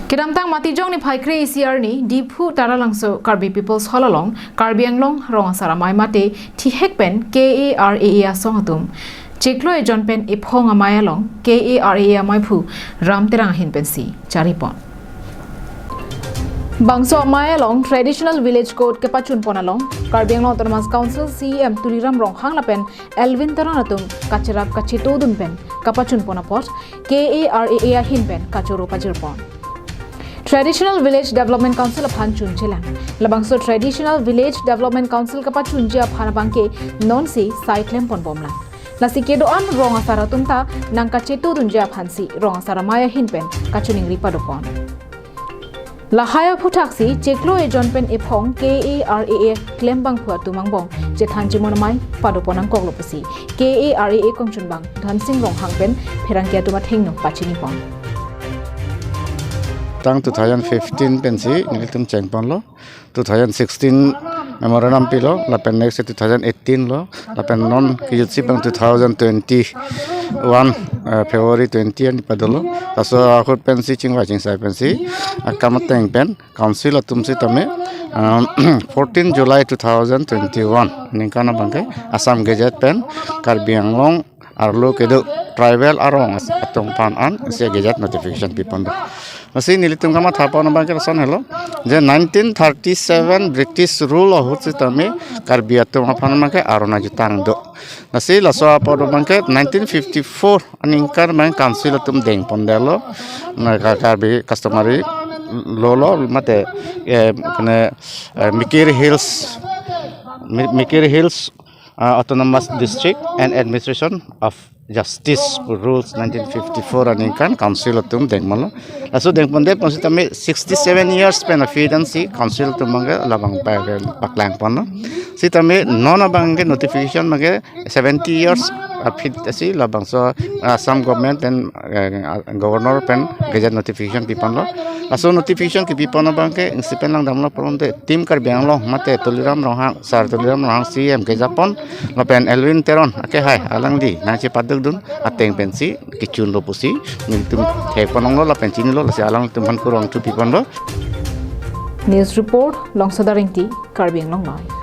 Kedamtang matijong ni Paikri ECR ni Dipu Taralangso Karbi People's Holalong Karbi Anglong Rong Saramai Mate Tihekpen KARAA Songatum Cheklo e John Pen Iphong Amayalong KARAA Maipu Ram Terang Hin Pensi Charipon Bangso Amayalong Traditional Village Code Kepachun Ponalong Karbi Anglong Autonomous Council CM Tuliram Rong Hanglapen Elvin Taranatum Kacharap Kachitodun Pen Kapachun Ponapot KARAA Hin Pen Kachoro Pajirpon Traditional Village Development Council of Hanchun Chilang. Labangso Traditional Village Development Council kapachun jia phanabangke non-si site lempon bomlan. Lasi kedoan rong asara tumta nang kachetu dunjia phansi rong asara maya hinpen kachuning ripadopon. Lahaya phutaksi cheklo e jonpen ephong KARAA klembang phua tumangbong jethanji monamai padoponang koglopasi KARAA kongchunbang dhansing rong hangpen pherangkia tuma thengno pachini pon. Tang 2015 pensi nilitum cengpon lo 2016 memorandum pilo lapen next 2018 lo lapen non kijutsi pang 2021 February 20 ani padolo taso akut pensi chingwa chingsai pensi akamat teng pen council atumsi tame 14 July 2021 ningkana bangke Assam Gazette pen Karbi Anglong arlo kedo tribal arong atong pan an se Gazette notification pipon masih nilitum kama thapa na bangke rasan hello je 1937 British rule of hutame Karbi atong pan bangke arona jutang do masih laso apa do bangke 1954 aningkar bang council atum deng pondelo na Karbi customary lolo mate kene Mikiri Hills Autonomous District and Administration of Justice rules 1954 aningkan council atum dengmalo laso dengponde positame 67 years penafidance council tumanga labang paklang pono sitame nona bangge notification mage 70 years afid asi labang so Assam government and governor pen gazette notification pipanlo laso notification ki pipono bangke insipen lang damlo pronte tim Karbi Anglong mate Tuliram Rohang sar Tuliram Rohang CM ke Japon lopen Elvin Teron ake hai alang di na che paduk dun ateng pensi kichun lo pusi niltum he ponong lo lapen chini lo lasi alang tumhan kurang tu pipon lo News report Longsadaring T Karbi Anglong Live